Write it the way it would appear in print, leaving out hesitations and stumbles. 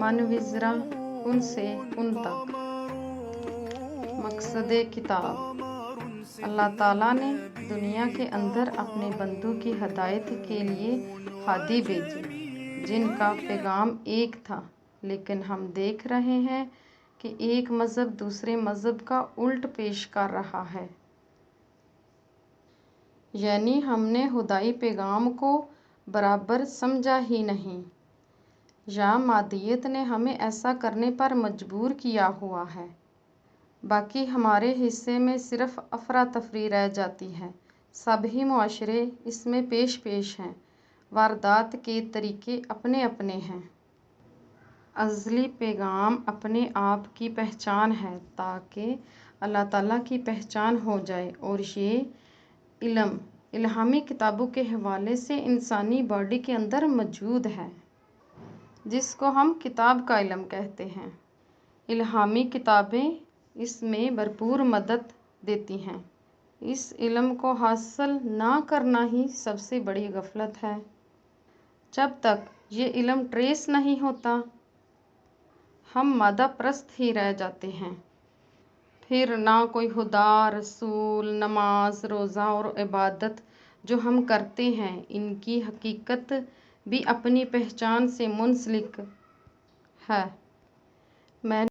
من وزرا کن سے کن تک۔ مقصد کتاب: اللہ تعالیٰ نے دنیا کے اندر اپنے بندوں کی ہدایت کے لیے ہادی بھیجے جن کا پیغام ایک تھا، لیکن ہم دیکھ رہے ہیں کہ ایک مذہب دوسرے مذہب کا الٹ پیش کر رہا ہے۔ یعنی ہم نے خدائی پیغام کو برابر سمجھا ہی نہیں، یا مادیت نے ہمیں ایسا کرنے پر مجبور کیا ہوا ہے۔ باقی ہمارے حصے میں صرف افراتفری رہ جاتی ہے۔ سبھی معاشرے اس میں پیش پیش ہیں، واردات کے طریقے اپنے اپنے ہیں۔ ازلی پیغام اپنے آپ کی پہچان ہے تاکہ اللہ تعالیٰ کی پہچان ہو جائے، اور یہ علم الہامی کتابوں کے حوالے سے انسانی باڈی کے اندر موجود ہے، جس کو ہم کتاب کا علم کہتے ہیں۔ الہامی کتابیں اس میں بھرپور مدد دیتی ہیں۔ اس علم کو حاصل نہ کرنا ہی سب سے بڑی غفلت ہے۔ جب تک یہ علم ٹریس نہیں ہوتا، ہم مادہ پرست ہی رہ جاتے ہیں۔ پھر نہ کوئی خدا، رسول، نماز، روزہ اور عبادت جو ہم کرتے ہیں، ان کی حقیقت بھی اپنی پہچان سے منسلک ہے۔ میں